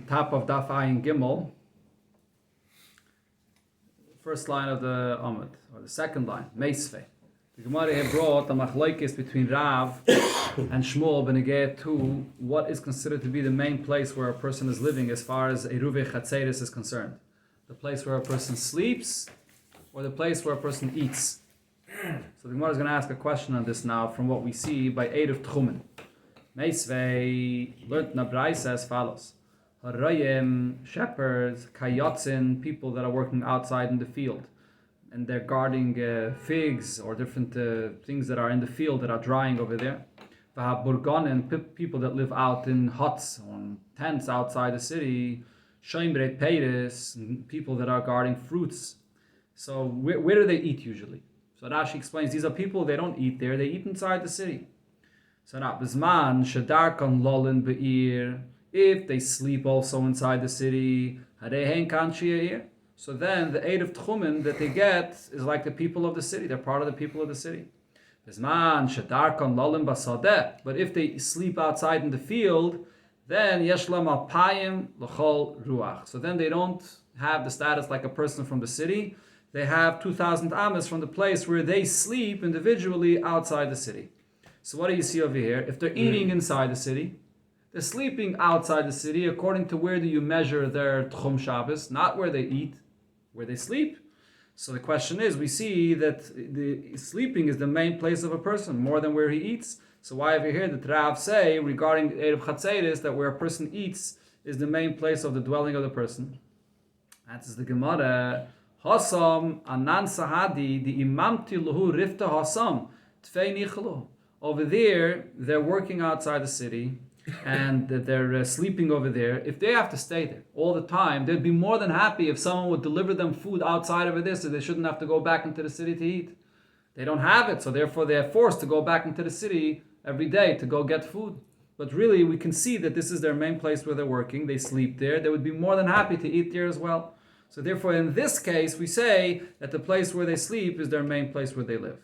top of Daf Ayin Gimel, first line of the Amud, or the second line, Meisvei. The Gemara here brought a machlokes between Rav and Shmuel beneged to what is considered to be the main place where a person is living as far as Eiruvin Chatzeris is concerned. The place where a person sleeps or the place where a person eats. So the Gemara is going to ask a question on this now from what we see by Eiruvin Tchumen. Meisvei learned Nabraisa as follows. Harayim, shepherds, kayotzin, people that are working outside in the field. And they're guarding figs or different things that are in the field that are drying over there. Burgonen, people that live out in huts or tents outside the city. Shoimrei peiris, people that are guarding fruits. So where do they eat usually? So Rashi explains these are people, they don't eat there, they eat inside the city. So now, Bizman, Shadarkan Lolin Be'ir, if they sleep also inside the city, Harehen Kanshia, so then the aid of Tchumen that they get is like the people of the city. They're part of the people of the city. Bizman, Shadarkan Lolin Basadeh. But if they sleep outside in the field, then Yeshlam Alpayim L'chol Ruach. So then they don't have the status like a person from the city. They have 2,000 amas from the place where they sleep individually outside the city. So what do you see over here? If they're eating inside the city, they're sleeping outside the city, according to where do you measure their Tchum Shabbos, not where they eat, where they sleep. So the question is, we see that the sleeping is the main place of a person, more than where he eats. So why over here did Rav say, regarding Erev Chatzeris, that where a person eats is the main place of the dwelling of the person? That is the Gemara. Hasam anan sahadi the imamti luhu rifta hasam tfei nichlu. Over there, they're working outside the city, and they're sleeping over there. If they have to stay there all the time, they'd be more than happy if someone would deliver them food outside over there so they shouldn't have to go back into the city to eat. They don't have it, so therefore they're forced to go back into the city every day to go get food. But really, we can see that this is their main place where they're working. They sleep there. They would be more than happy to eat there as well. So therefore, in this case, we say that the place where they sleep is their main place where they live.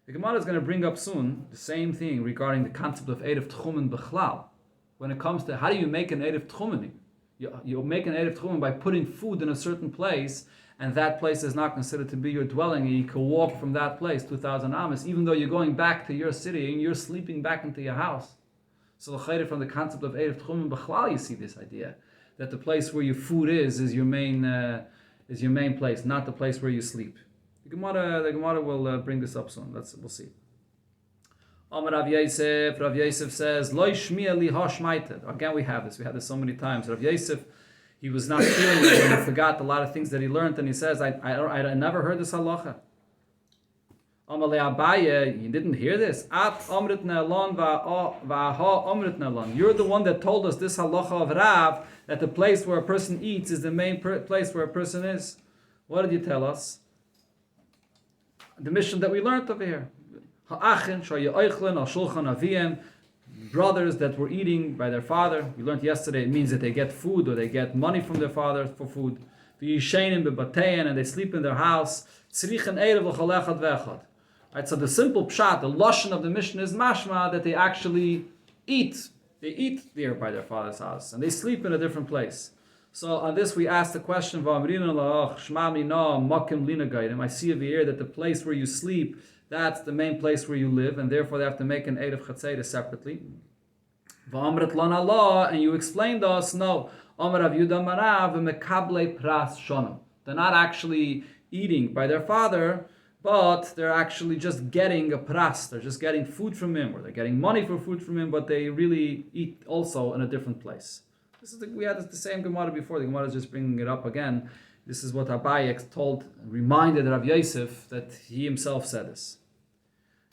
The Gemara is going to bring up soon the same thing regarding the concept of Erev Tchumen Bechlal. When it comes to how do you make an Erev Tchumen? You make an Erev Tchumen by putting food in a certain place, and that place is not considered to be your dwelling, and you can walk from that place 2,000 amas, even though you're going back to your city and you're sleeping back into your house. So from the concept of Erev Tchumen Bechlal, you see this idea that the place where your food is your main place, not the place where you sleep. The Gemara will bring this up soon. We'll see. Amar Rav Yosef says, Lo shmiya li hashmaita. Again, we have this. We had this so many times. Rav Yosef, he was not feeling it, and he forgot a lot of things that he learned, and he says, I never heard this halacha. Amar le Abaye, you didn't hear this? At amrit ne'elon va'ha amrit ne'elon. You're the one that told us this halacha of Rav, that the place where a person eats is the main place where a person is. What did you tell us? The mission that we learned over here. Brothers that were eating by their father. We learned yesterday it means that they get food or they get money from their father for food. And they sleep in their house. Right, so the simple pshat, the lashon of the mission is mashma that they actually eat. They eat there by their father's house and they sleep in a different place. So on this we ask the question, I see over here that the place where you sleep, that's the main place where you live, and therefore they have to make an Eid of Chatzeris separately. And you explained to us, no, they're not actually eating by their father, but they're actually just getting a pras, they're just getting food from him, or they're getting money for food from him, but they really eat also in a different place. We had the same Gemara before. The Gemara is just bringing it up again. This is what Abaye reminded Rav Yosef that he himself said this.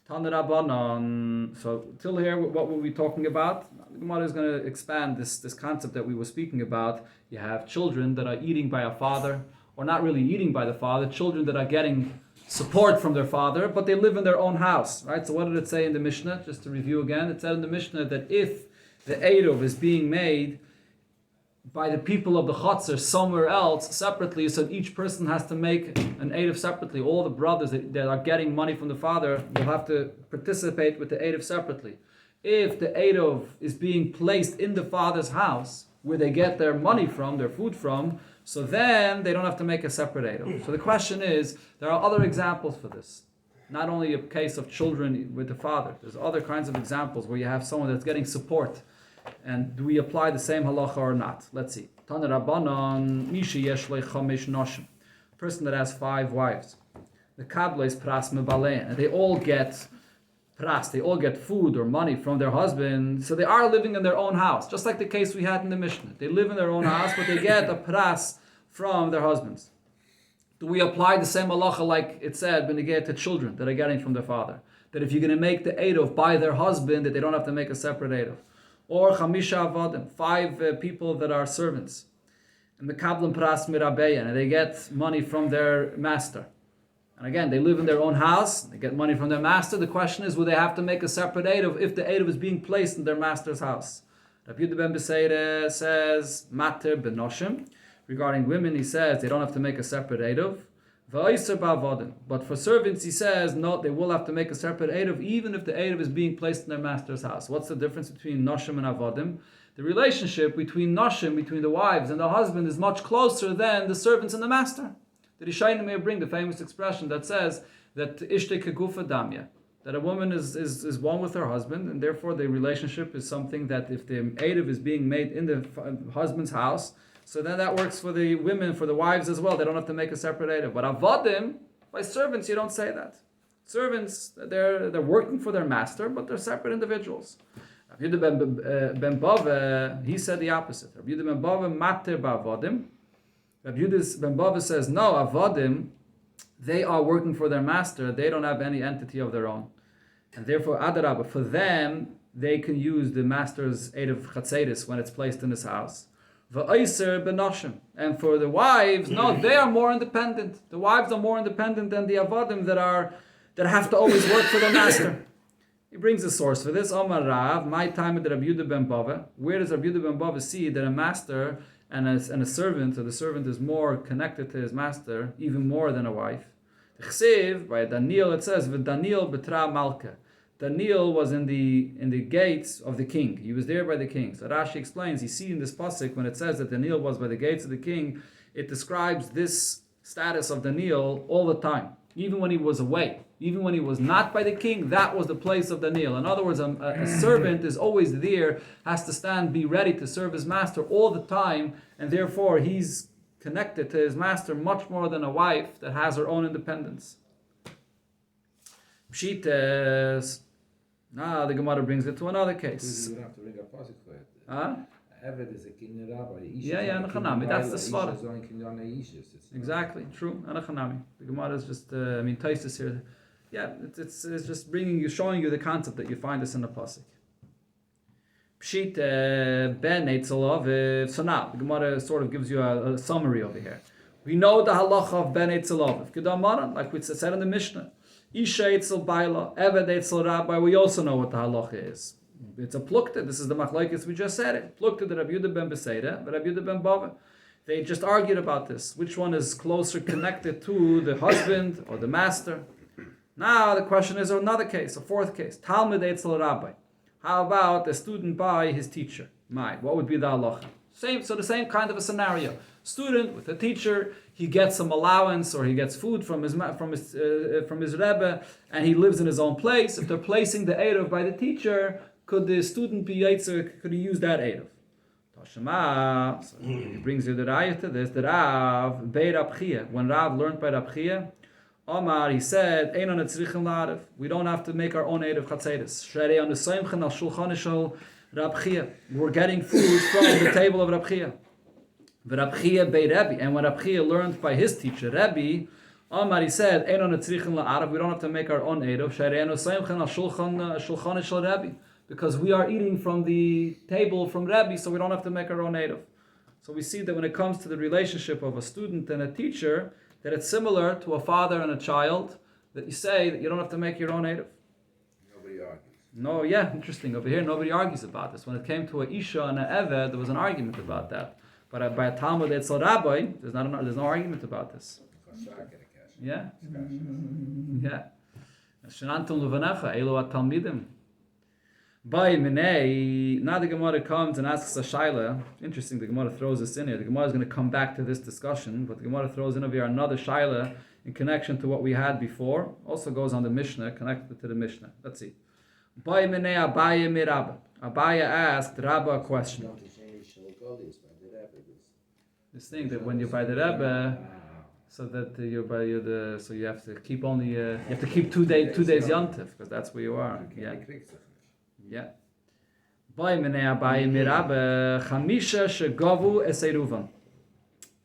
Tana Rabbanan. So till here, what were we talking about? The Gemara is going to expand this concept that we were speaking about. You have children that are eating by a father, or not really eating by the father. Children that are getting support from their father, but they live in their own house. Right. So what did it say in the Mishnah? Just to review again, it said in the Mishnah that if the Eruv is being made by the people of the Chatzar somewhere else separately, so each person has to make an Eruv separately. All the brothers that are getting money from the father will have to participate with the Eruv separately. If the Eruv is being placed in the father's house, where they get their money from, their food from, so then they don't have to make a separate Eruv. So the question is, there are other examples for this. Not only a case of children with the father. There's other kinds of examples where you have someone that's getting support. And do we apply the same halacha or not? Let's see. Tana Rabbanon, Mishi Yeshlei Chamesh Noshim. Person that has 5 wives. The Kableis Pras Mebalein. And they all get pras, they all get food or money from their husband. So they are living in their own house. Just like the case we had in the Mishnah. They live in their own house, but they get a pras from their husbands. Do we apply the same halacha like it said when they get to children that are getting from their father? That if you're going to make the Eruv by their husband, that they don't have to make a separate Eruv. Or Chamisha Avadim, 5 people that are servants. And the Kablan Pras Mirabeyan, and they get money from their master. And again, they live in their own house, they get money from their master. The question is, will they have to make a separate Eruv if the Eruv is being placed in their master's house? Rabbi Yehuda ben Beseira says, Mater Benoshim. Regarding women, he says they don't have to make a separate Eruv. But for servants, he says, no, they will have to make a separate Eruv, even if the Eruv is being placed in their master's house. What's the difference between Noshim and Avodim? The relationship between Noshim, between the wives and the husband, is much closer than the servants and the master. The Rishonim may bring the famous expression that says that Ishte Kegufa Damya, that a woman is one with her husband, and therefore the relationship is something that if the Eruv is being made in the husband's house, so then that works for the women, for the wives as well. They don't have to make a separate Eruv. But Avodim, by servants, you don't say that. Servants, they're working for their master, but they're separate individuals. Rabbi Yehuda ben Bava, he said the opposite. Rabbi Yehuda ben Bava, mater ba'avodim. Rabbi Yehuda ben Bava says, no, Avodim, they are working for their master. They don't have any entity of their own. And therefore, Adarabah, for them, they can use the master's Eruv Chatzeris when it's placed in his house. And for the wives, no, they are more independent. The wives are more independent than the Avodim that have to always work for the master. He brings a source for this. Omar Rav, my time at Rabbi Yehuda ben Bava. Where does Rabbi Yehuda ben Bava see that a master and a servant, or the servant is more connected to his master, even more than a wife? By Daniel it says, Daniel betra malka. Daniel was in the gates of the king. He was there by the king. So Rashi explains, you see in this pasuk, when it says that Daniel was by the gates of the king, it describes this status of Daniel all the time. Even when he was away, even when he was not by the king, that was the place of Daniel. In other words, a servant is always there, has to stand, be ready to serve his master all the time, and therefore he's connected to his master much more than a wife that has her own independence. Pshites. The Gemara brings it to another case. You don't have to bring a pasuk for it. Huh? Eved is a king rabbi. Anachanami. That's the svara. Exactly. Exactly, true. Anachanami. The Gemara is just, Taisus here. Yeah, it's just showing you the concept that you find this in the pasuk. Pshit ben Eitzelov. So now the Gemara sort of gives you a summary over here. We know the halacha of ben Eitzelov. Kedamaran, like we said in the Mishnah. Isha Eitzel Baila, Eved Eitzel Rabbi, we also know what the halacha is. It's a plukta, this is the machlokes we just said it. Plukta the Rabbi Yehuda ben Beseira, but Rabbi Yehuda ben Bava. They just argued about this. Which one is closer connected to the husband or the master? Now the question is another case, a fourth case. Talmud Eitzel Rabbi. How about a student by his teacher? What would be the halacha? The same kind of a scenario. Student with a teacher, he gets some allowance or he gets food from his Rebbe, and he lives in his own place. If they're placing the Eruv by the teacher, could the student be Yetzer, could he use that Eruv? Tashema, so he brings you the raya to this, the Rav, Bei Rab Chia, when Rav learned by Rab Chia, Omar, he said, Einon etzrichen la'arev, we don't have to make our own Eruv Chatzeres. Shrei on the Seimchen al Shulchan Shel Rab Chia, we're getting food from the table of Rab Chia. Rab Chia Bei Rebbe, and when Rab Chia learned by his teacher Rebbe, Omar, he said, Einon etzrichen la'arev, we don't have to make our own Eruv. Shrei on the Seimchen al Shulchan Shel Rebbe. Because we are eating from the table from Rebbe, so we don't have to make our own Eruv. So we see that when it comes to the relationship of a student and a teacher, that it's similar to a father and a child, that you say that you don't have to make your own Eruv. Nobody argues. No, yeah, interesting. Over here, nobody argues about this. When it came to a Isha and a Eved, there was an argument about that. But by a Talmud Eitzel Rabbi, there's no argument about this. Yeah? Yeah. Shenantum Luvanecha, Elo at Talmidim. By Minei, now the Gemara comes and asks a shaila. Interesting, the Gemara throws this in here. The Gemara is going to come back to this discussion, but the Gemara throws in over here another shaila in connection to what we had before. Also goes on the Mishnah, connected to the Mishnah. Let's see. By Minei Abaye Mirabba. Abaya asked Rabba a question. This thing that when you buy the Rebbe, so that you buy the, so you have to keep only you have to keep 2 days Yantif, because that's where you are. Yeah. Yeah. By Menea by Mirabe Chamisha Shegavu es Eiruvin.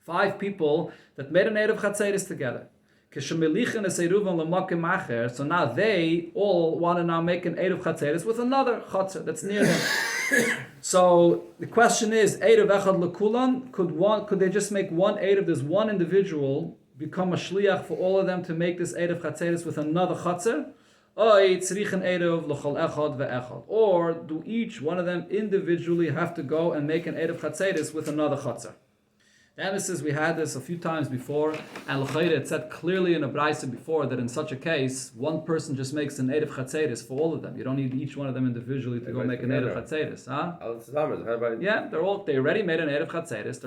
5 people that made an Eruv Chatzeris together. Kishemelichen es Eiruvin lemakim acher. So now they all want to now make an Eruv Chatzeris with another Chatzer that's near them. So the question is, Eruv Echad Lekulan, could they just make one Eruv? Does one individual become a shliach for all of them to make this Eruv Chatzeris with another Chatzer? Or do each one of them individually have to go and make an Eruv Chatzeris with another Chatzer? The emphasis, we had this a few times before, and l'chayre, it said clearly in a brayso before that in such a case, one person just makes an Eruv Chatzeris for all of them. You don't need each one of them individually to go make an Eruv Chatzeris. Huh? Yeah, they already made an Eruv Chatzeris.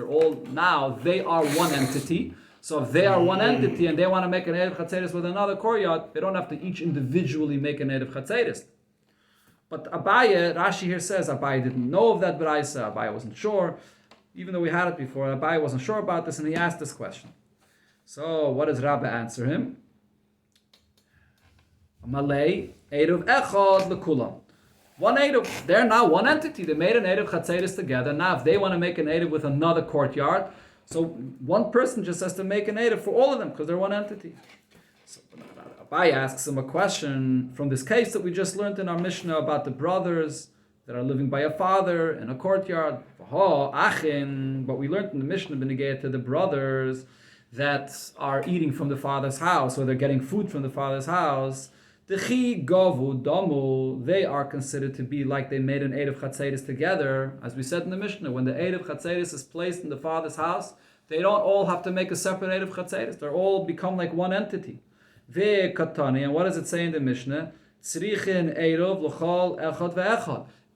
They are one entity. So if they are one entity and they want to make an Eruv Chatzeris with another koryat, they don't have to each individually make an Eruv Chatzeris. But Abaye, Rashi here says, Abaye didn't know of that brayso. Abaye wasn't sure. Even though we had it before, Abaye wasn't sure about this and he asked this question. So what does Rabba answer him? Malay, Eruv Echad Lekulam. One Eruv, they're now one entity. They made an Eruv Chatzeris together. Now if they want to make an Eruv with another courtyard, so one person just has to make an Eruv for all of them because they're one entity. So Abaye asks him a question from this case that we just learned in our Mishnah about the brothers that are living by a father in a courtyard. But we learned in the Mishnah beneged to the brothers that are eating from the father's house, or they're getting food from the father's house. They are considered to be like they made an Eruv Chatzeris together. As we said in the Mishnah, when the Eruv Chatzeris is placed in the father's house, they don't all have to make a separate Eruv Chatzeris. They all become like one entity. And what does it say in the Mishnah?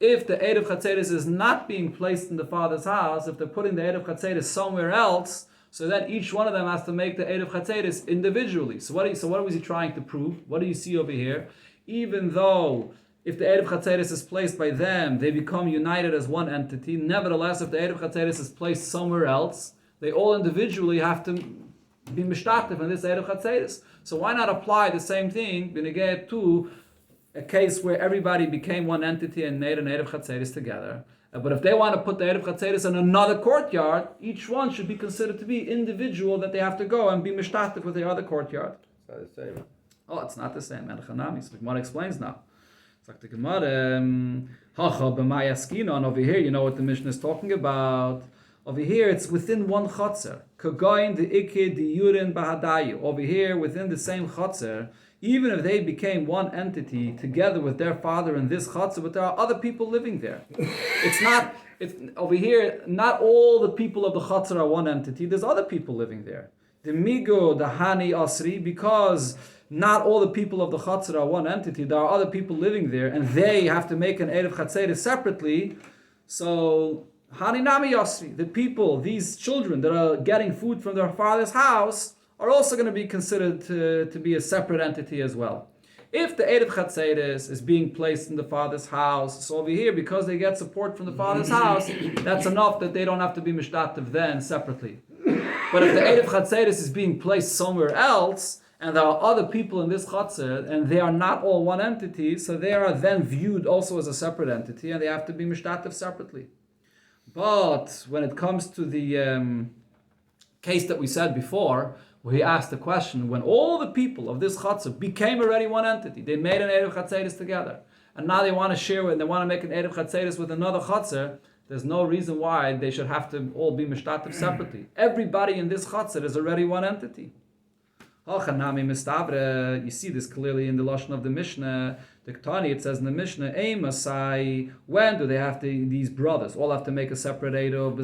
If the Eruv Chatzeris is not being placed in the father's house, if they're putting the Eruv Chatzeris somewhere else, so then each one of them has to make the Eruv Chatzeris individually. So what was he trying to prove? What do you see over here? Even though if the Eruv Chatzeris is placed by them, they become united as one entity. Nevertheless, if the Eruv Chatzeris is placed somewhere else, they all individually have to be mishtatif in this Eruv Chatzeris. So why not apply the same thing b'neged to a case where everybody became one entity and made an Eruv Chatzeris together? But if they want to put the Eruv Chatzeris in another courtyard, each one should be considered to be individual, that they have to go and be mishtatif with the other courtyard. It's not the same. Oh, it's not the same. So the Gemara explains now. It's like the Gemara, over here, you know what the Mishnah is talking about. Over here, it's within one chotzer. Kagoin the ikid the yurin bahadayu. Over here, within the same chotzer, even if they became one entity together with their father in this chotzer, but there are other people living there. It's over here, not all the people of the chotzer are one entity. There's other people living there. The migo, the hani asri, because not all the people of the chotzer are one entity. There are other people living there, and they have to make an Eruv Chatzeris separately. So hani nami asri, the people, these children that are getting food from their father's house, are also going to be considered to be a separate entity as well. If the Eruv Chatzeris is being placed in the father's house, so over here, because they get support from the father's house, that's enough that they don't have to be mishtatif then separately. But if the Eruv Chatzeris is being placed somewhere else, and there are other people in this Chatzer, and they are not all one entity, so they are then viewed also as a separate entity, and they have to be mishtatif separately. But when it comes to the case that we said before, where he asked the question, when all the people of this Chatzer became already one entity, they made an Eruv Chatzeris together, and now they want to share and they want to make an Eruv Chatzeris with another Chatzer, there's no reason why they should have to all be mishtatif separately. Everybody in this Chatzer is already one entity. You see this clearly in the lashon of the Mishnah. The Ketani, it says in the Mishnah, Masai, when do they have to, these brothers all have to make a separate Eruv?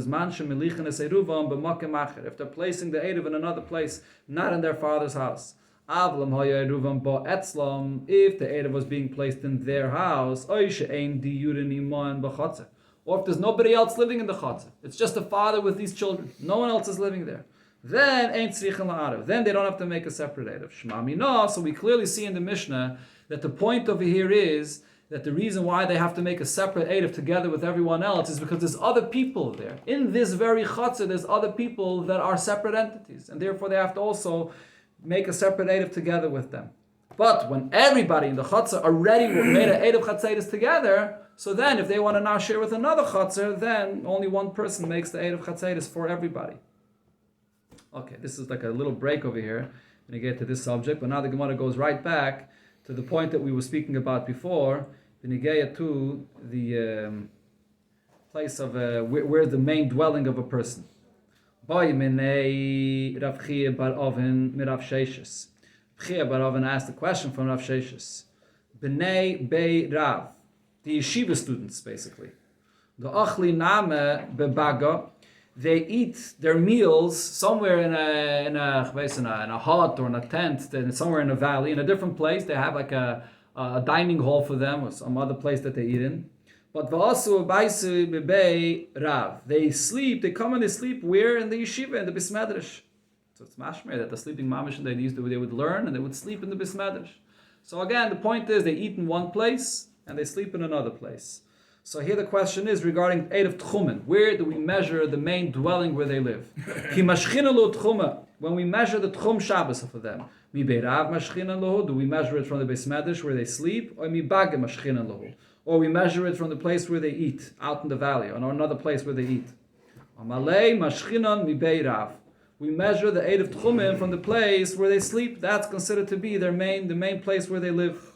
If they're placing the Eruv in another place, not in their father's house. Avlam haya Eiruvin ba etzlam, if the Eruv was being placed in their house, oy she'ein diyurin iman b'chatzah. Or if there's nobody else living in the chatzah, it's just a father with these children, no one else is living there, then ain't tzrichen la'arav. Then they don't have to make a separate Eruv. Shema mina. So we clearly see in the Mishnah that the point over here is that the reason why they have to make a separate Eruv together with everyone else is because there's other people there. In this very chatzah, there's other people that are separate entities, and therefore they have to also make a separate Eruv together with them. But when everybody in the chatzah already made an Eruv chatzedus together, so then if they want to now share with another chatzah, then only one person makes the Eruv chatzedus for everybody. Okay, this is like a little break over here when you get to this subject, but now the Gemara goes right back to the point that we were speaking about before, the Nigeya to the place of where the main dwelling of a person. Rav Chia bar Oven mirav Sheshes. Chia bar Oven asked a question from Rav Sheshes. B'nei Bei Rav, the yeshiva students basically. The Achli Name Bebaga, they eat their meals somewhere in a hut or in a tent, somewhere in a valley, in a different place. They have like a dining hall for them or some other place that they eat in. But v'asu b'aisu b'bei Rav, they sleep. They come and they sleep where? In the yeshiva, in the bismedrash. So it's mashmer that the sleeping mamish they would learn and they would sleep in the bismedrash. So again, the point is they eat in one place and they sleep in another place. So here the question is regarding Erev Tchumen. Where do we measure the main dwelling where they live? Ki mashchina lo tchuma. When we measure the Tchum Shabbos for them, mi beirav mashchina lohu. Do we measure it from the Beis Medrash where they sleep, or mi baga mashchina lohu? Or we measure it from the place where they eat, out in the valley, or another place where they eat. Amalei mashchinan mi beirav. We measure the Erev Tchumen from the place where they sleep. That's considered to be the main place where they live.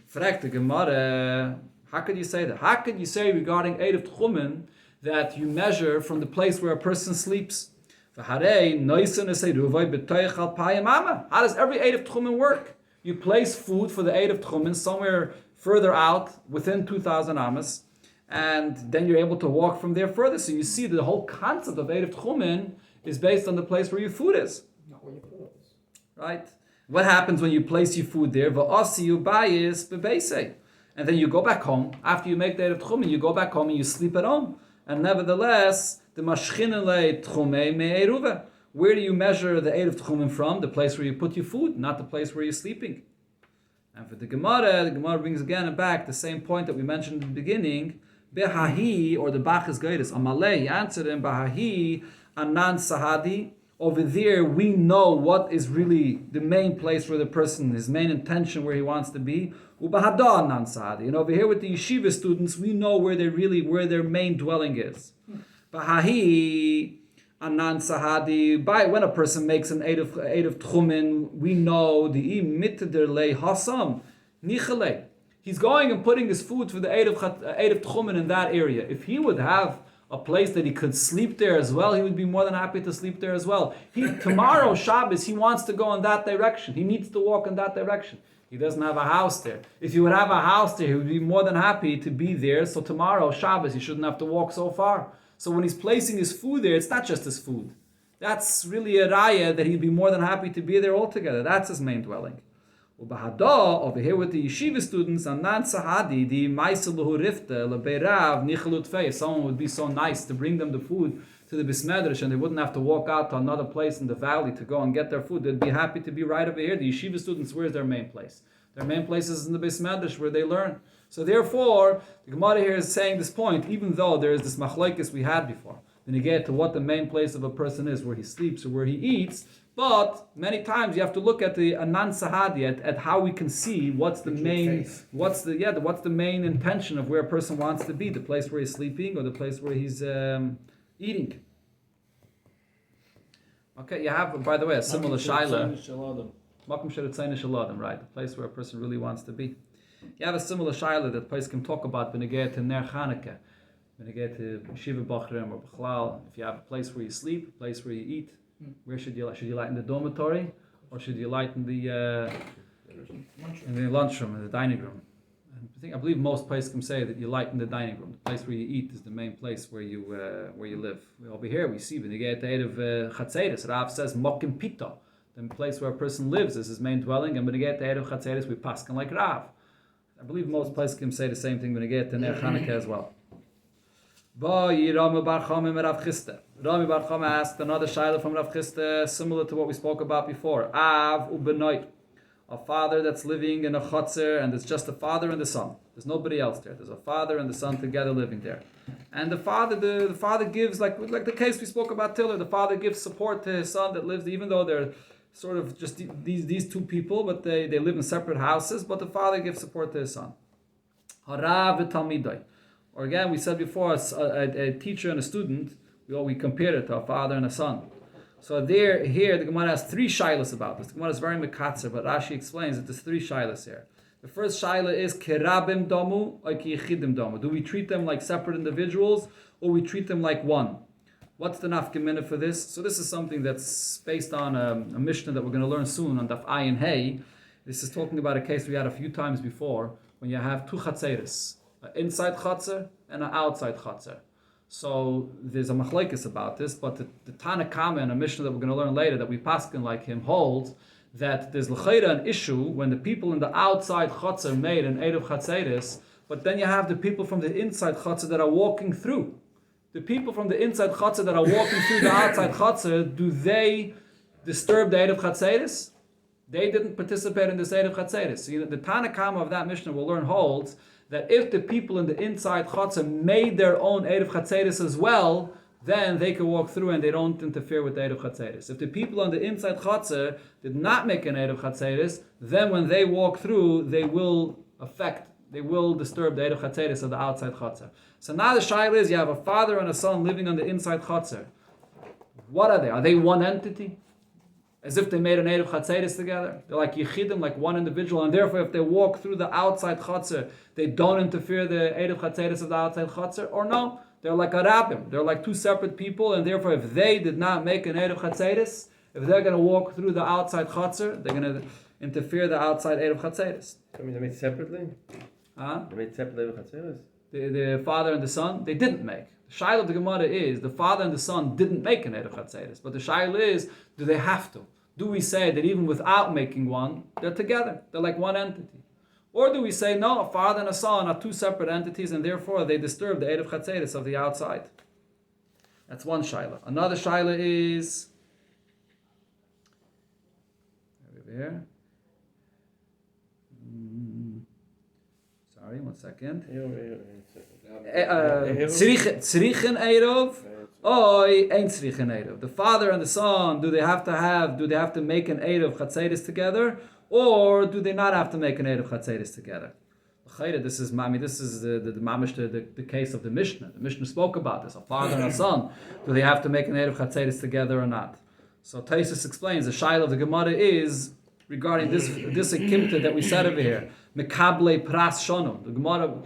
Frag the Gemara. How could you say that? How could you say regarding Erev Tchumen that you measure from the place where a person sleeps? How does every Erev Tchumen work? You place food for the Erev Tchumen somewhere further out, within 2,000 amas, and then you're able to walk from there further. So you see the whole concept of Erev Tchumen is based on the place where your food is. Not where your food is. Right? What happens when you place your food there? And then you go back home. After you make the Erev Tchumen, you go back home and you sleep at home. And nevertheless, the Mashchinele Tchume me Eiruvin. Where do you measure the Erev Tchumen from? The place where you put your food, not the place where you're sleeping. And for the Gemara brings again and back the same point that we mentioned in the beginning. Behahi, or the Bachas Geiris, Amalei, he answered him, Behahi, Anan Sahadi. Over there, we know what is really the main place where the person, his main intention, where he wants to be. Ubahada Anan Sahadi. And over here with the yeshiva students, we know where their main dwelling is. Behahi, Anan Sahadi. When a person makes an Erev Tchumen, we know the mitderlei hasam nichale. He's going and putting his food for the Erev Tchumen in that area. If he would have a place that he could sleep there as well, he would be more than happy to sleep there as well. Tomorrow, Shabbos, he wants to go in that direction. He needs to walk in that direction. He doesn't have a house there. If he would have a house there, he would be more than happy to be there. So tomorrow, Shabbos, he shouldn't have to walk so far. So when he's placing his food there, it's not just his food. That's really a raya that he'd be more than happy to be there altogether. That's his main dwelling. Ubahada, over here with the yeshiva students, Anan Sahadi, the Maisaluhu Rifte, Lebeirav, Nichalut Fei. Someone would be so nice to bring them the food to the Bismedrash and they wouldn't have to walk out to another place in the valley to go and get their food. They'd be happy to be right over here. The yeshiva students, where's their main place? Their main place is in the Bismedrash where they learn. So therefore, the Gemara here is saying this point, even though there is this machlokes we had before, when you get to what the main place of a person is, where he sleeps or where he eats, but many times you have to look at the Anan Sahadi, at how we can see what's the main intention of where a person wants to be, the place where he's sleeping or the place where he's eating. Okay, you have, by the way, a similar shaila. Makom Sheretzayin Shaladim, right? The place where a person really wants to be. You have a similar shaila that place can talk about when you get to Ner Chanukah, when you get to Shiva Bachrim or B'chlal. If you have a place where you sleep, a place where you eat, where should you light? Should you light in the dormitory, or should you light in the lunchroom, in the dining room? I believe most places can say that you light in the dining room. The place where you eat is the main place where you live. Over here we see when you get the Erev Chatzedus, Rav says Mokim Pita. the place where a person lives is his main dwelling, and when you get to Erev Chatzeres, we paskin like Rav. I believe most places can say the same thing when you get to Ner Chanukah as well. Rami Bar Chama asked another shayla from Rav Chisda, similar to what we spoke about before. Av u'benoi, a father that's living in a chotzer, and it's just the father and the son. There's nobody else there. There's a father and the son together living there. And the father gives, like the case we spoke about Tiller, the father gives support to his son that lives, even though they're sort of just these two people, but they live in separate houses, but the father gives support to his son. Harav v'talmidai. Or again, we said before, a teacher and a student, we compared it to a father and a son. So here, the Gemara has three shilas about this. The Gemara is very mekatzer, but Rashi explains that there's three shilas here. The first shaila is kerabim domu or kiyichidim domu. Do we treat them like separate individuals, or we treat them like one? What's the nafkamina for this? So this is something that's based on a Mishnah that we're going to learn soon on Daf Ayin Hey. This is talking about a case we had a few times before, when you have two chatzeres, an inside chatzer and an outside chatzer. So there's a machlekes about this, but the Tanakama and a Mishnah that we're going to learn later that we paskin like him holds that there's l'chayra an issue when the people in the outside chatzer made an Erev Chatzeres, but then you have the people from the inside chatzer that are walking through. The people from the inside chatzer that are walking through the outside chatzer, do they disturb the Erev Chatzeres? They didn't participate in this Erev Chatzeres. So the Tanakama of that Mishnah we'll learn holds that if the people in the inside chatzer made their own Erev Chatzeres as well, then they can walk through and they don't interfere with the Erev Chatzeres. If the people on the inside chatzer did not make an Erev Chatzeres, then when they walk through, they will disturb the Erev Chatzeres of the outside chatzer. So now the shaila is, you have a father and a son living on the inside chatzer. What are they? Are they one entity? As if they made an Erev Chatzeres together? They're like yichidim, like one individual, and therefore if they walk through the outside chatzer, they don't interfere the Erev Chatzeres of the outside chatzer? Or no? They're like arabim. They're like two separate people, and therefore if they did not make an Erev Chatzeres, if they're going to walk through the outside chatzer, they're going to interfere the outside Erev Chatzeres. I mean, they made separately? They made separate Erev Chatzeres? The father and the son, they didn't make. The shaila of the Gemara is, the father and the son didn't make an Erev Chatzeres. But the shaila is, do they have to? Do we say that even without making one, they're together? They're like one entity. Or do we say, no, a father and a son are two separate entities, and therefore they disturb the Erev Chatzeres of the outside? That's one shaila. Another shaila is over here. Sorry, 1 second. Tzrichen Eirov. Oi, ain't tzrichen Eirov. The father and the son, do they have to make an Erev Chatzeres together, or do they not have to make an Erev Chatzeres together? This is the mamish, the case of the Mishnah. The Mishnah spoke about this. A father and a son, do they have to make an Erev Chatzeres together or not? So Taisus explains, the shaila of the Gemara is regarding this akimta that we said over here. Mekable pras shono. The Gemara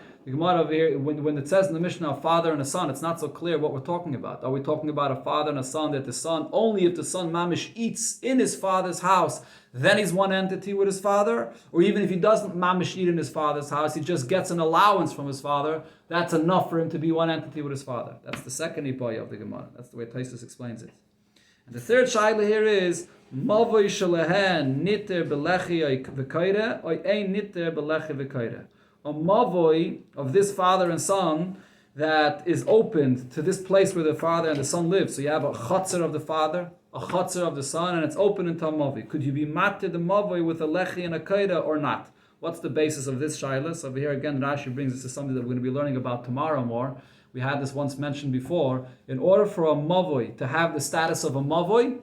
over here, when it says in the Mishnah a father and a son, it's not so clear what we're talking about. Are we talking about a father and a son, that the son, only if the son mamish eats in his father's house, then he's one entity with his father? Or even if he doesn't mamish eat in his father's house, he just gets an allowance from his father, that's enough for him to be one entity with his father. That's the second ipaya of the Gemara. That's the way Taisus explains it. And the third shaila here is, Mavoi shalehen niter belechi v'kaira, or ein niter belechi v'kaira. A mavoi of this father and son that is opened to this place where the father and the son live. So you have a chatzer of the father, a chatzer of the son, and it's open into a mavoi. Could you be matir the mavoi with a lechi and a kaira or not? What's the basis of this shaila? So over here again, Rashi brings us to something that we're going to be learning about tomorrow more. We had this once mentioned before. In order for a mavoi to have the status of a mavoi,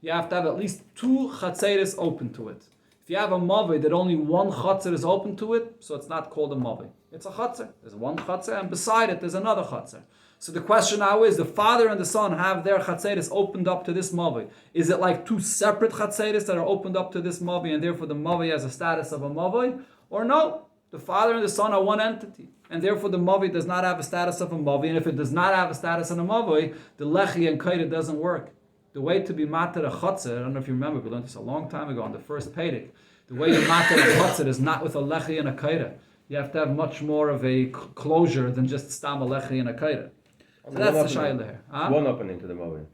you have to have at least two chatzeres open to it. If you have a mavoi that only one chatzer is open to it, so it's not called a mavoi. It's a chatzer. There's one chatzer, and beside it there's another chatzer. So the question now is, the father and the son have their chatzeres opened up to this mavoi. Is it like two separate chatzeres that are opened up to this mavoi, and therefore the mavoi has a status of a mavoi? Or no, the father and the son are one entity, and therefore the mavoi does not have a status of a mavoi, and if it does not have a status of a mavoi, the lechi and kaira doesn't work. The way to be mater a chotzer, I don't know if you remember, we learned this a long time ago on the first Pedic. The way you mater a chotzer is not with a lechi and a kaira. You have to have much more of a closure than just stam a lechi and a kaira. So that's the shayla here. One opening to the mavoi.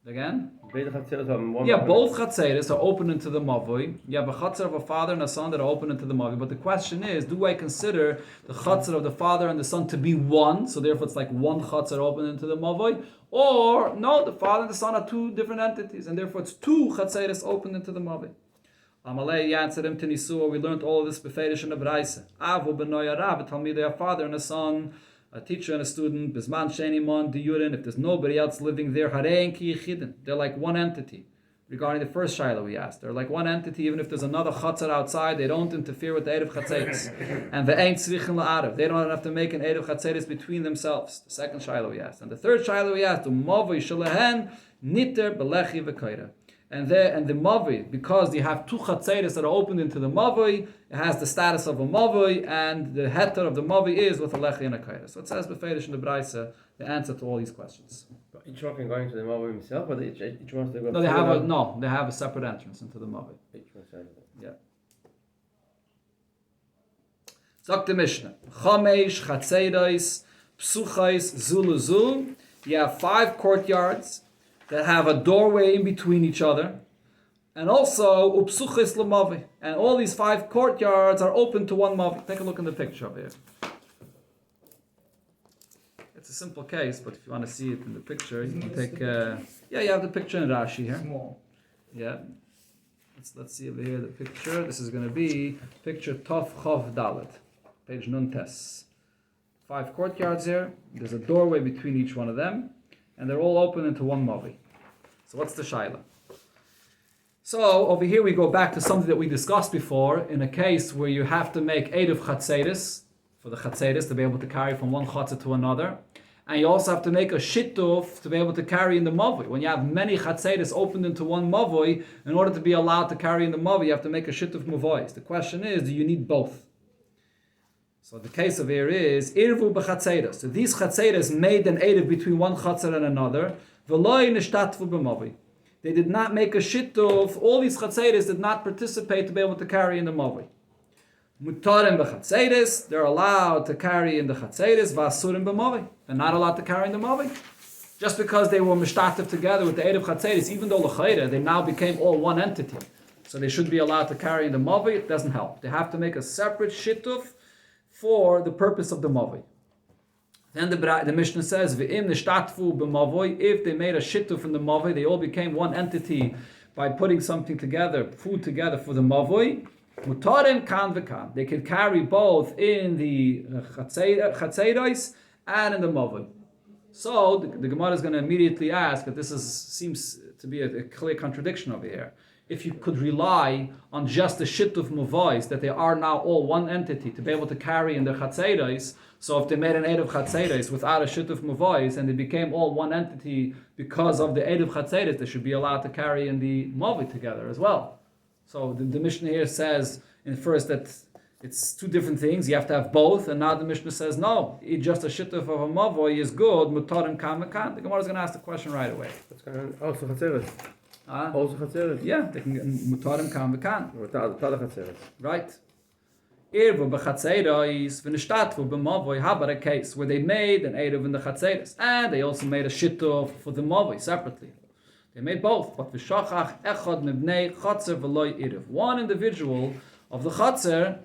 Again? Beide Chatzeros haben one. Yeah, both Chatzeres are open into the Mavoi. You have a Chatzer of a father and a son that are open into the Mavoi. But the question is, do I consider the Chatzer of the father and the son to be one? So therefore it's like one Chatzer open into the Mavoi. Or, no, the father and the son are two different entities. And therefore it's two Chatzeres open into the Mavoi. Amalei Yatzerim Tenisua, we learned all of this beferish in the Braise. Avu benoya Rab, Talmidei, a father and a son, a teacher and a student, Bisman Shenimon, Diyurin, if there's nobody else living there, Harein Ki Yechidin, they're like one entity. Regarding the first Shiloh we asked, they're like one entity, even if there's another Chatzar outside, they don't interfere with the Erev Chatzeres. And the Ein Tzrichen La'arev, they don't have to make an Erev Chatzeres between themselves. The second Shiloh we asked. And the third Shiloh we asked, Umavoi Shalehen, Niter Belechi V'Kaira. And the Mavoi, because you have two Chatzeres that are opened into the Mavoi, it has the status of a Mavoi, and the heter of the Mavoi is with a Lechi and a Kaira. So it says beferish in the Braise the answer to all these questions. But each one can go into the Mavoi himself, or each one has to go. No, they have a separate entrance into the Mavoi. Each one has Yeah. Sagt the Mishnah, Chamesh Chatzeros Psuchais Zuluzul. You have 5 courtyards that have a doorway in between each other, and also upsuchis lemavi, and all these 5 courtyards are open to one mavi. Take a look in the picture over here. It's a simple case, but if you want to see it in the picture, you can take. You have the picture in Rashi here. Small. Yeah. Let's see over here the picture. This is going to be picture Tov Chov Dalet, page Nun Tes. 5 courtyards here. There's a doorway between each one of them, and they're all open into one mavi. So what's the shaila? So over here we go back to something that we discussed before, in a case where you have to make 8 of chatzeres, for the chatzeres to be able to carry from one chatzer to another, and you also have to make a shittuf to be able to carry in the mavoi. When you have many chatzeres opened into one mavoi, in order to be allowed to carry in the mavoi, you have to make a shittuf mavois. The question is, do you need both? So the case of here is Eiruvin b'chatzeros. So these chatzeros made an eruv between one chatzer and another. V'lo nishtatvu b'mavoi. They did not make a shittuf. All these chatzeros did not participate to be able to carry in the mavoi. Mutarim b'chatzeros. They're allowed to carry in the chatzeros. V'asurim b'mavoi. They're not allowed to carry in the mavoi. Just because they were mishtatev together with the eruv chatzeros, even though l'chayre, they now became all one entity. So they should be allowed to carry in the mavoi. It doesn't help. They have to make a separate shittuf for the purpose of the mavoi. Then the Mishnah says, "V'im nishtatfu b'mavoi." If they made a shittuf in the mavoi, they all became one entity by putting something together, food together for the mavoi. Mutarim kan v'kan. They could carry both in the chatzeros and in the mavoi. So the Gemara is going to immediately ask that this seems to be a clear contradiction over here. If you could rely on just the shittuf mavois, that they are now all one entity to be able to carry in the chatzeros, so if they made an eid of chatzeros without a shittuf mavois and they became all one entity because of the eid of chatzeros, they should be allowed to carry in the mavi together as well. So the Mishnah here says, in first, that it's 2 different things, you have to have both, and now the Mishnah says, no, just a shittuf of a mavoi is good, mutarim kan v'kan. The Gemara is going to ask the question right away. What's going on? Oh, so Chatzeros. Also Chatzeros? Yeah, they can mutarim kan v'kan. Tala Chatzeros. Right. Eiruvin b'chatzeros v'nishtatvu b'mavoi. How about a case where they made an eruv in the chatzeros and they also made a shittuf for the mavoi separately? They made both, but v'shachach echad mibnei chatzer v'loy eruv. One individual of the chatzer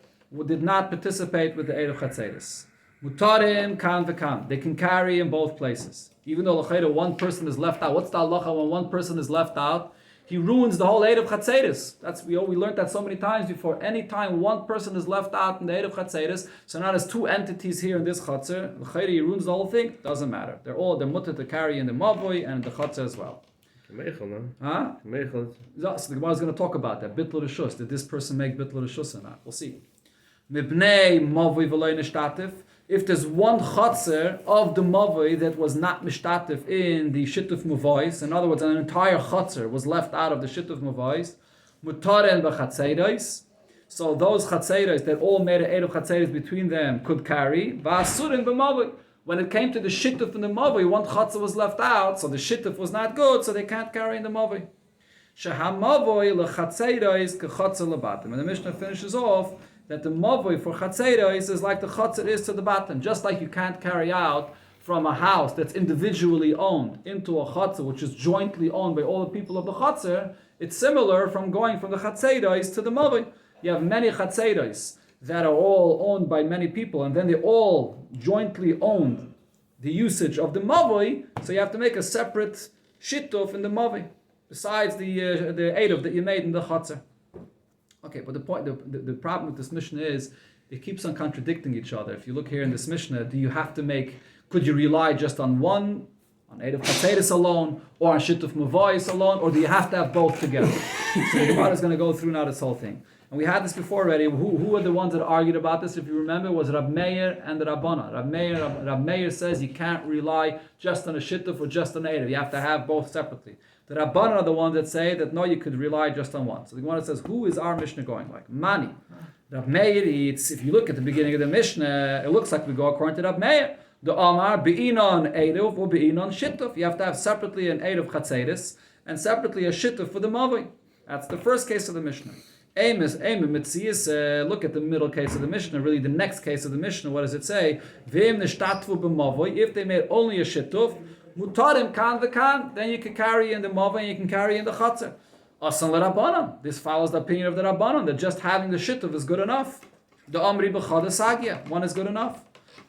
did not participate with the eruv chatzeros. Mutarim kan v'kan. They can carry in both places. Even though one person is left out. What's the halacha when one person is left out? He ruins the whole eruv chatzeros. We learned that so many times before. Anytime one person is left out in the eruv chatzeros, so now there's 2 entities here in this chatzer. He ruins the whole thing. Doesn't matter. They're mutter to carry in the mavoi and the chatzer as well. Meichel, no? Huh? Meichel. So the Gemara is going to talk about that. Bittul reshus. Did this person make bittul reshus or not? We'll see. Mibnei mavoi v'loy nishtatif. If there's one chatzer of the mavoi that was not mishtatif in the shittuf mavois, in other words, an entire chatzer was left out of the shittuf mavois, mutaren b'chatzeros. So those chatzeros that all made an eid of chatzeros between them could carry. V'asurin b'mavoi. When it came to the shittuf in the mavoi, one chatzer was left out, so the shittuf was not good, so they can't carry in the mavoi. Shehamavoi lechatzeros kechatzer lebatim. And the Mishnah finishes off that the mavoi for chatzeros is like the chatzer is to the bottom. Just like you can't carry out from a house that's individually owned into a chatzah, which is jointly owned by all the people of the chatzah, it's similar from going from the chatzeros to the mavoi. You have many chatzeros that are all owned by many people, and then they all jointly own the usage of the mavoi, so you have to make a separate shittuf in the mavoi, besides the eruv that you made in the chatzah. Okay, but the problem with this Mishnah is it keeps on contradicting each other. If you look here in this Mishnah, could you rely just on one, on eruv chatzeros alone, or on shittuf mavois alone, or do you have to have both together? So the Gemara is going to go through now this whole thing. And we had this before already. Who are the ones that argued about this? If you remember, it was Rab Meir and the Rabbana. Rab Meir says you can't rely just on a shittuf or just on eruv. You have to have both separately. The Rabbana are the ones that say that no, you could rely just on one. So the Gemara says, who is our Mishnah going like? Mani. Rab Meir, if you look at the beginning of the Mishnah, it looks like we go according to Rab Meir. The Amar, be'inon eruv or be'inon shittuf. You have to have separately an eruv chatzeris and separately a shittuf for the mavoi. That's the first case of the Mishnah. Look at the middle case of the Mishnah, really the next case of the Mishnah. What does it say? If they made only a shittuf, mutarim kan v'kan, then you can carry in the mavoi and you can carry in the chatzar. Asan l'Rabbanan. This follows the opinion of the Rabbanan that just having the shittuf is good enough. The Amri b'chad sagya, one is good enough.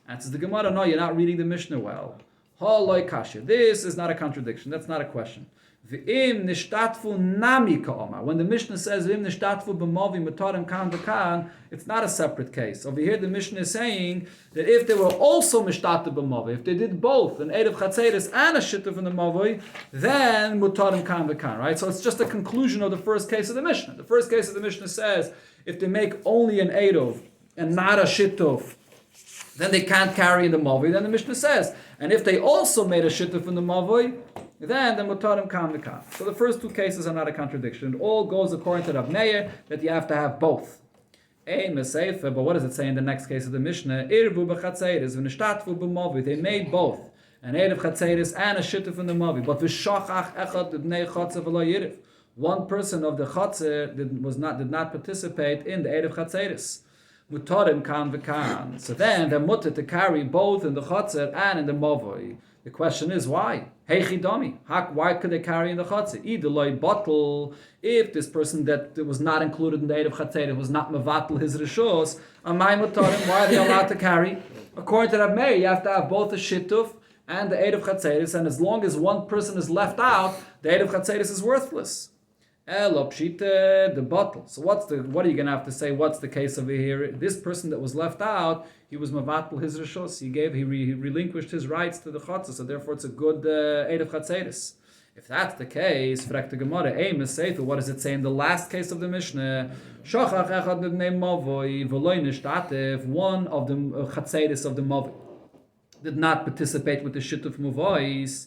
Answers the Gemara, no, you're not reading the Mishnah well. Haloi kasha. This is not a contradiction. That's not a question. V'im nishtatfu nami ka'omar. When the Mishnah says v'im nishtatfu b'mavi mutarim kan v'kan, it's not a separate case. Over here the Mishnah is saying that if they were also mishtatu b'mavi, if they did both, an eruv chatzeris and a shittuf in the mavi, then mutarim kan v'kan, right? So it's just a conclusion of the first case of the Mishnah. The first case of the Mishnah says if they make only an eruv and not a shittuf, then they can't carry in the mavi. Then the Mishnah says, and if they also made a shittuf in the mavi, then the mutarim kan v'kan. So the first two cases are not a contradiction. It all goes according to Rav Meir that you have to have both. But what does it say in the next case of the Mishnah? Irvu b'chatzeris v'nishtatvu b'mavi. They made both an eruv chatzeris and a shittuf in the mavi. But v'shachach echad b'nei chatzah v'lo yiriv. One person of the chatzah did not participate in the eruv chatzeris. Mutarim kan v'kan. So then they're mutter to carry both in the chatzah and in the mavi. The question is why? Hey chidami, why could they carry in the chatzah? Idoloi bottle. If this person that was not included in the eruv chatzeris was not mevatel his rishos, amay mutarim, why are they allowed to carry? According to Rav Meir, you have to have both the shittuf and the eruv chatzeris, and as long as one person is left out, the eruv chatzeris is worthless. Elopshite the bottle. So what are you going to have to say? What's the case over here? This person that was left out, he was mevatel his rishos. He relinquished his rights to the chatzah, so therefore it's a good eruv chatzeris. If that's the case, frak the Gemara, what does it say in the last case of the Mishnah? Shachach echad b'nei mavoi v'loi nishtatev. One of the chatzeris of the mavoi did not participate with the shittuf mavois.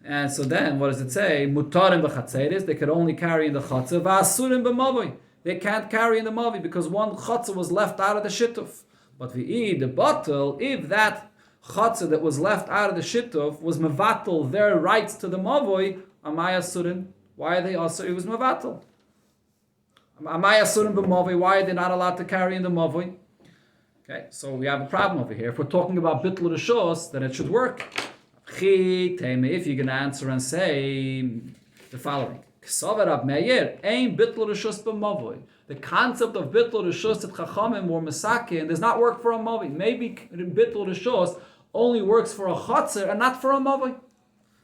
And so then, what does it say? Mutarim b'chatzeris, they could only carry in the chatzah. V'asurim b'mavoi, they can't carry in the mavi because one chatzah was left out of the shittuf. But the bottle, if that chatzah that was left out of the shittuf was mevatel their rights to the mavoi, amay asurim. Why are they also? It was mevatel. Amay asurim b'mavoi. Why are they not allowed to carry in the mavoi? Okay, so we have a problem over here. If we're talking about bittul rishos, then it should work. If you're going to answer and say the following. The concept of bittul rishos that chachamim or mesakin does not work for a mavi. Maybe bittul rishos only works for a chatzar and not for a mavi.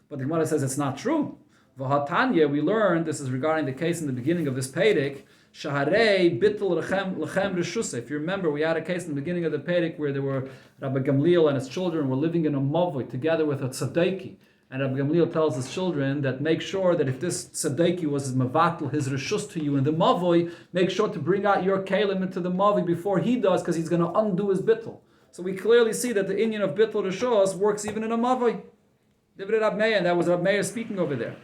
But the Gemara says it's not true. V'hatanya, we learned, this is regarding the case in the beginning of this Pedic, Shaharei bittul lechem rishus. If you remember, we had a case in the beginning of the Pedic where there were Rabbi Gamliel and his children were living in a mavoi together with a tzadiki. And Rabbi Gamliel tells his children that make sure that if this tzadiki was mevatel his rishus to you in the mavoi, make sure to bring out your kalim into the mavoi before he does, because he's going to undo his bittul. So we clearly see that the inyan of bittul rishus works even in a mavoi. Divrei Rab Meir, and that was Rab Meir speaking over there.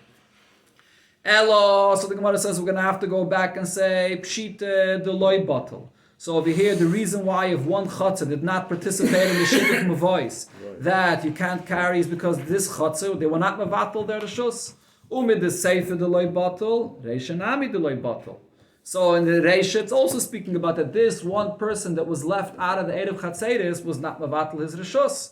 Elo, so the Gemara says we're going to have to go back and say pshite the loy bottle. So over here, the reason why if one chatzah did not participate in the shittuf mavois, that you can't carry is because this chatzah, they were not mevatel their rishus. Umid the sefer the loy bottle, reisha nami the loy bottle. So in the reisha, it's also speaking about that this one person that was left out of the eruv chatzeris was not mevatel his rishus.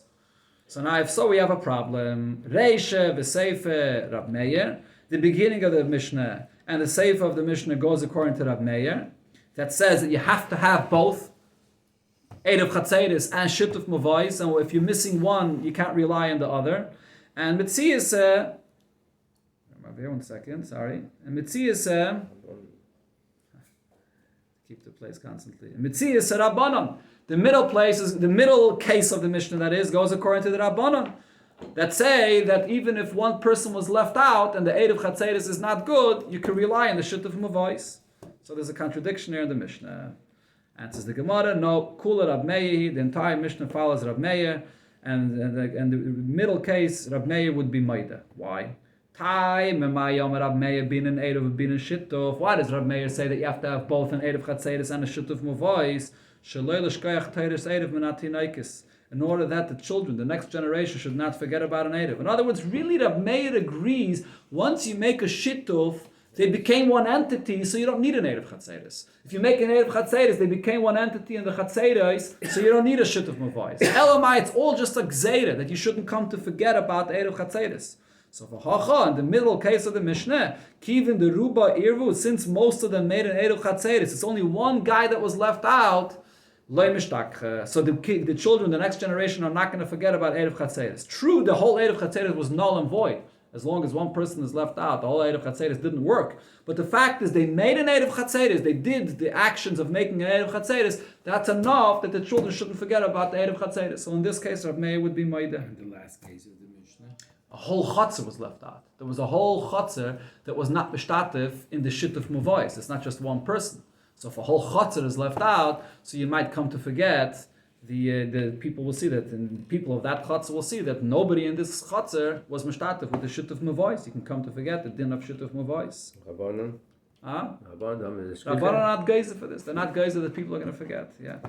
So now if so, we have a problem. Reisha v'seifa Rab Meir. The beginning of the Mishnah and the seifa of the Mishnah goes according to Rab Meir. That says that you have to have both Erev Chatzeris and Shituf Mavais, and if you're missing one, you can't rely on the other. And Mitzias, here 1 second, sorry. And Mitzias, keep the place constantly. Mitzias Rabbanon. The middle place is the middle case of the Mishnah, that is, goes according to the Rabbanon, that say that even if one person was left out and the Erev Chatzeris is not good, you can rely on the Shituf Mavais. So there's a contradiction here in the Mishnah. Answers the Gemara, no, Kula Rab Meir, the entire Mishnah follows Rab Meir, and the middle case, Rab Meir would be Maida. Why? Why does Rab Meir say that you have to have both an Erev Chatzeris and a Shituf Mavais? In order that the children, the next generation, should not forget about an Erev. In other words, really Rab Meir agrees, once you make a Shituf, they became one entity, so you don't need an Erev Chatzeris. If you make an Erev Chatzeris, they became one entity in the Chatzeris, so you don't need a Shituf Mavais. Elamai, it's all just a Gzeira, that you shouldn't come to forget about the Erev Chatzeris. So for Hacha, in the middle case of the Mishnah, Kivin the Ruba Irvu, since most of them made an Erev Chatzeris, it's only one guy that was left out, so the children, the next generation, are not going to forget about Erev Chatzeris. True, the whole Erev Chatzeris was null and void. As long as one person is left out, the whole Erev Chatzeris didn't work. But the fact is, they made an Erev Chatzeris, they did the actions of making an Erev Chatzeris, that's enough that the children shouldn't forget about the Erev Chatzeris. So in this case, Rav Meir would be Maida. And the last case of the Mishnah? A whole Chatzar was left out. There was a whole Chatzar that was not B'shtatif in the Shituf Mavais. It's not just one person. So if a whole Chatzar is left out, so you might come to forget, the people will see that, and people of that Chatzar will see that nobody in this Chatzar was Mishtatif with the Shituf Mavais. You can come to forget the din of Shituf Mavais. Rabbanon? Rabbanon are not geyser for this. They're not geyser that people are going to forget. Yeah.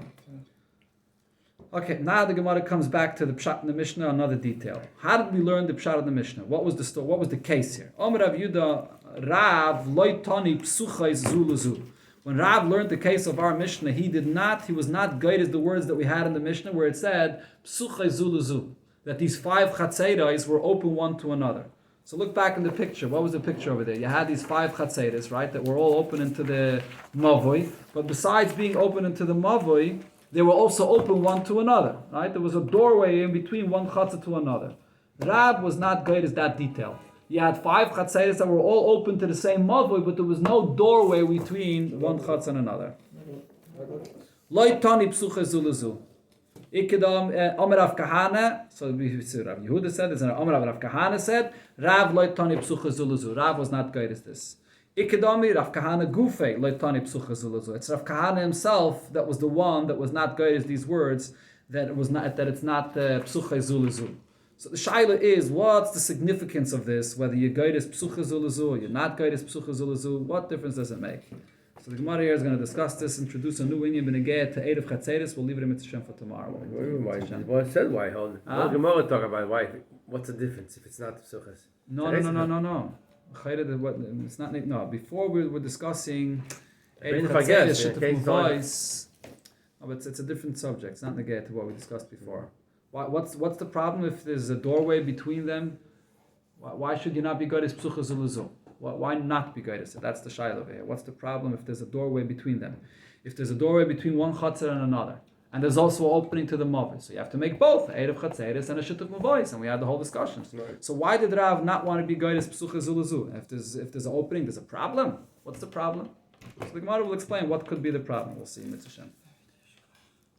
Okay, now the Gemara comes back to the Pshat in the Mishnah, another detail. How did we learn the Pshat in the Mishnah? What was the story? What was the case here? Omer Rav Yudah, Rav loitani psuchai zuluzu. When Rav learned the case of our Mishnah, he was not guided the words that we had in the Mishnah where it said, Psuchai zuluzu, that these 5 chatzeros were open one to another. So look back in the picture. What was the picture over there? You had these 5 chatzeros, right, that were all open into the mavoi. But besides being open into the mavoi, they were also open one to another, right? There was a doorway in between one chatzah to another. Rav was not guided that detail. You had 5 chatzeros that were all open to the same mavoi, but there was no doorway between one chatz and another. Loi tani psuche zuluzu. Ikidam Amar Rav Kahana. So Rav Yehuda said this, and Amar Rav Kahana said, Rav loi tani psuche zuluzu. Rav was not guided this. Ikidami Rav Kahana gufe loi tani psuche zuluzu. It's Rav Kahana himself that was the one that was not guided these words. That it's not psuche zuluzu. So the shaila is, what's the significance of this? Whether you guide is psucha zuluzu or you're not guide is psucha zuluzu, what difference does it make? So the Gemara here is going to discuss this, introduce a new inyan b'negeh to Erev Chatzeris. We'll leave it in Mitzvah for tomorrow. Well, said why? Hold on. Gemara talk about why. What's the difference if it's not psuchas? No. It's not. No, before we were discussing Erev Chatzeris, but it's a different subject. It's not negeh to what we discussed before. What's the problem if there's a doorway between them? Why should you not be guided psucha zuluzu? Why not be guided? So that's the shayla over here. What's the problem if there's a doorway between them? If there's a doorway between one chatzar and another, and there's also an opening to the mavoi, so you have to make both Erev Chatzeris and a Shituf Mavais, and we had the whole discussion. Right. So why did Rav not want to be guided psucha zuluzu? If there's an opening, there's a problem. What's the problem? So the Gemara will explain what could be the problem. We'll see in Mitzvah.